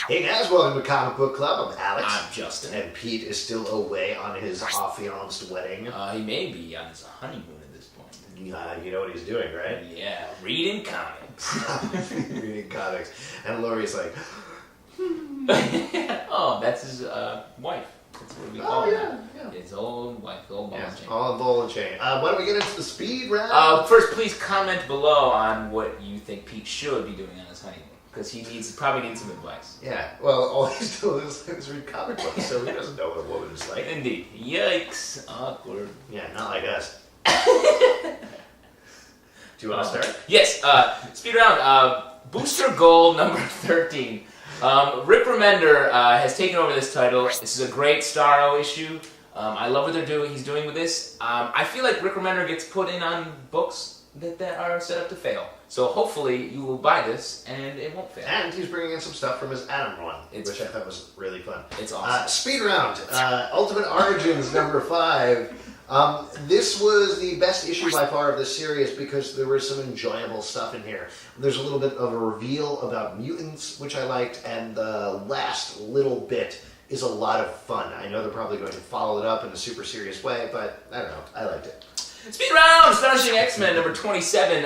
Hey guys, welcome to Comic Book Club. I'm Alex. I'm Justin. And Pete is still away on his affianced wedding. He may be on his honeymoon at this point. You know what he's doing, right? Yeah, reading comics. Reading comics. And Lori's like, oh, that's his wife. That's what we call her. Yeah. His old wife, old ball and chain. All ball and chain. Why don't we get into the speed round? First, please comment below on what you think Pete should be doing on his honeymoon. Because he probably needs some advice. Yeah, well, all he's doing is read comic books, so he doesn't know what a woman is like. Indeed. Yikes. Awkward. Yeah, not like us. Do you want to start? Yes. Speed round. Booster goal number 13. Rick Remender has taken over this title. This is a great Starro issue. I love what he's doing with this. I feel like Rick Remender gets put in on books that are set up to fail. So hopefully you will buy this and it won't fail. And he's bringing in some stuff from his Adam run, which I thought was really fun. It's awesome. Speed round. Ultimate Origins number 5. This was the best issue by far of this series because there was some enjoyable stuff in here. There's a little bit of a reveal about mutants, which I liked, and the last little bit is a lot of fun. I know they're probably going to follow it up in a super serious way, but I don't know. I liked it. Speed round! Astonishing X-Men number 27.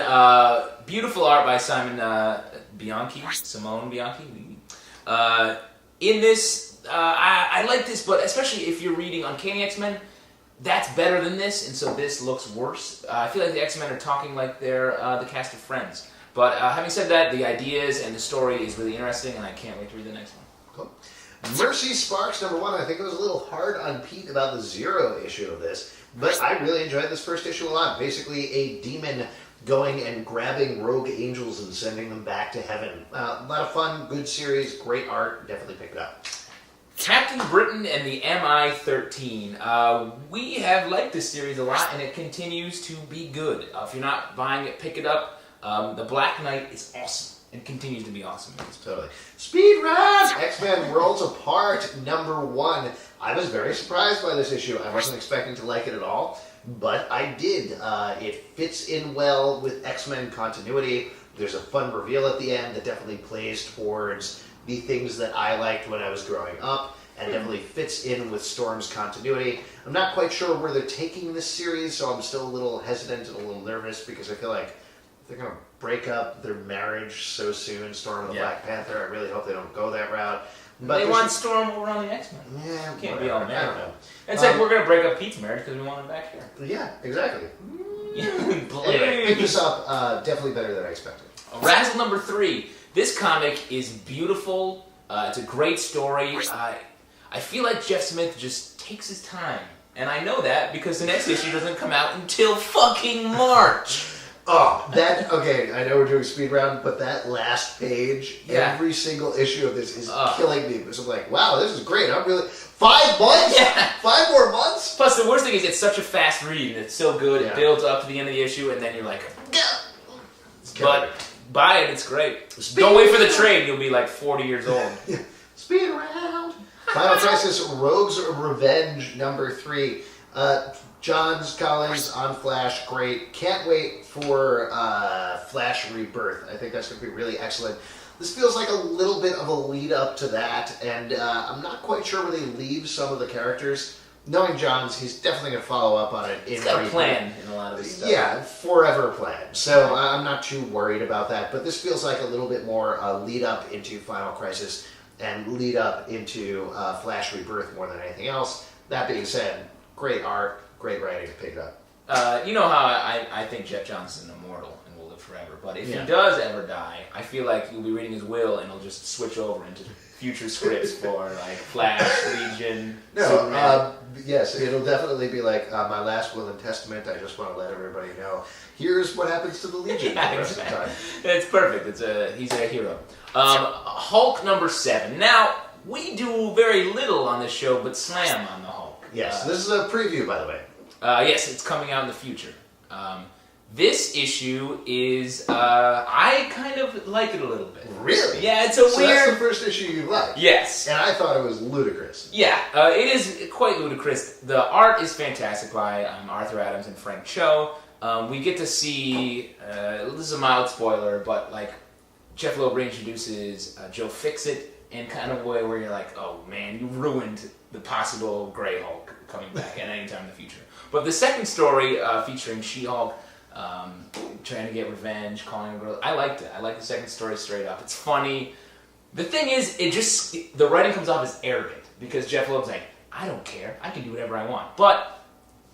Beautiful art by Simone Bianchi. In this, I like this, but especially if you're reading Uncanny X-Men, that's better than this, and so this looks worse. I feel like the X-Men are talking like they're the cast of Friends. But having said that, the ideas and the story is really interesting, and I can't wait to read the next one. Cool. Mercy Sparks number 1. I think it was a little hard on Pete about the 0 issue of this, but I really enjoyed this first issue a lot. Basically, a demon going and grabbing rogue angels and sending them back to heaven. A lot of fun, good series, great art. Definitely pick it up. Captain Britain and the MI-13. We have liked this series a lot, and it continues to be good. If you're not buying it, pick it up. The Black Knight is awesome. It continues to be awesome. Totally. Speed round! X-Men Worlds Apart number 1. I was very surprised by this issue. I wasn't expecting to like it at all, but I did. It fits in well with X-Men continuity. There's a fun reveal at the end that definitely plays towards the things that I liked when I was growing up, and definitely fits in with Storm's continuity. I'm not quite sure where they're taking this series, so I'm still a little hesitant and a little nervous because I feel like they're going to break up their marriage so soon, Storm and the Black Panther. I really hope they don't go that route. But they want Storm over on the X-Men. Yeah, can't be all I don't married. know. It's like we're going to break up Pete's marriage because we want him back here. Yeah, exactly. Anyway, pick this up. Definitely better than I expected. Razzle number 3. This comic is beautiful. It's a great story. I feel like Jeff Smith just takes his time. And I know that because the next issue doesn't come out until fucking March. Oh, okay, I know we're doing speed round, but that last page, every single issue of this is killing me. Because I'm like, wow, this is great. I'm really... 5 months? Yeah. 5 more months? Plus, the worst thing is it's such a fast read, and it's so good. It builds up to the end of the issue, and then you're like, but buy it, it's great. Don't wait for the trade, you'll be like 40 years old. Speed round. Final Crisis Rogue's Revenge number 3. Johns Collins on Flash, great. Can't wait for Flash Rebirth. I think that's going to be really excellent. This feels like a little bit of a lead up to that, and I'm not quite sure where they leave some of the characters. Knowing Johns, he's definitely going to follow up on it. He's got a plan in a lot of his stuff. Yeah, forever plan. So I'm not too worried about that, but this feels like a little bit more lead up into Final Crisis and lead up into Flash Rebirth more than anything else. That being said, great art, great writing to pick it up. You know how I think Jeff Johns is an immortal and will live forever, but if he does ever die, I feel like you'll be reading his will and he'll just switch over into future scripts for like Flash, Legion, Superman. Yes, it'll definitely be like my last will and testament. I just want to let everybody know. Here's what happens to the Legion the rest of the time. It's perfect. He's a hero. Hulk number 7. Now, we do very little on this show, but slam on the Hulk. Yes, this is a preview, by the way. Yes, it's coming out in the future. This issue is, I kind of like it a little bit. Really? Yeah, it's a weird... that's the first issue you liked? Yes. And I thought it was ludicrous. Yeah, it is quite ludicrous. The art is fantastic by Arthur Adams and Frank Cho. We get to see, this is a mild spoiler, but like Jeff Loeb reintroduces Joe Fixit in kind of a way where you're like, oh man, you ruined the possible Grey Hulk coming back at any time in the future. But the second story featuring She-Hulk trying to get revenge, calling a girl, I liked it. I liked the second story straight up. It's funny. The thing is, the writing comes off as arrogant because Jeff Loeb's like, I don't care. I can do whatever I want. But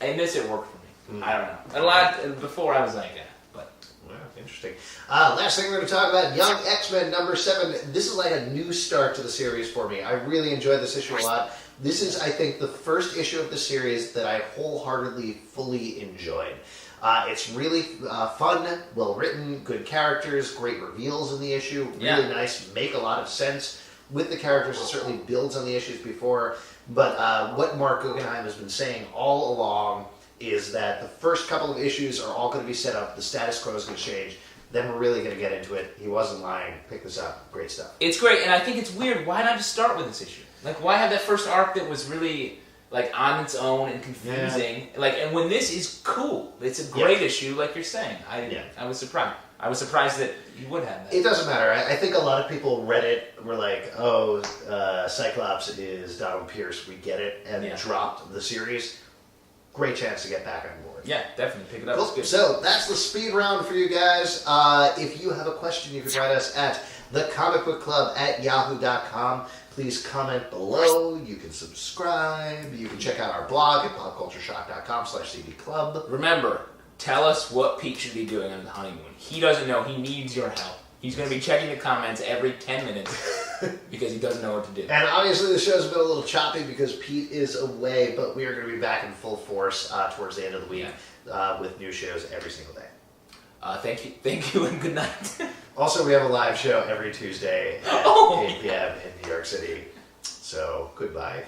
in this, it worked for me. I don't know. A lot before I was like, yeah. But wow, interesting. Last thing we're going to talk about, Young X-Men number 7. This is like a new start to the series for me. I really enjoyed this issue a lot. This is, I think, the first issue of the series that I wholeheartedly, fully enjoyed. It's really fun, well written, good characters, great reveals in the issue, really nice, make a lot of sense with the characters. It certainly builds on the issues before. But what Mark Guggenheim has been saying all along is that the first couple of issues are all going to be set up, the status quo is going to change, then we're really going to get into it. He wasn't lying. Pick this up. Great stuff. It's great, and I think it's weird. Why not just start with this issue? Like, why have that first arc that was really, like, on its own and confusing? Yeah. Like, and when this is cool, it's a great issue, like you're saying. I was surprised. I was surprised that you would have that. It doesn't matter. I think a lot of people read it, were like, oh, Cyclops is Donald Pierce, we get it, and dropped the series. Great chance to get back on board. Yeah, definitely. Pick it up. Cool. Good. So that's the speed round for you guys. If you have a question, you can write us at thecomicbookclub@yahoo.com. Please comment below. You can subscribe. You can check out our blog at popcultureshock.com/cbclub. Remember, tell us what Pete should be doing on the honeymoon. He doesn't know. He needs your help. He's going to be checking the comments every 10 minutes because he doesn't know what to do. And obviously the show's been a little choppy because Pete is away, but we are going to be back in full force towards the end of the week with new shows every single day. Thank you, and good night. Also, we have a live show every Tuesday at 8 p.m. in New York City. So, goodbye.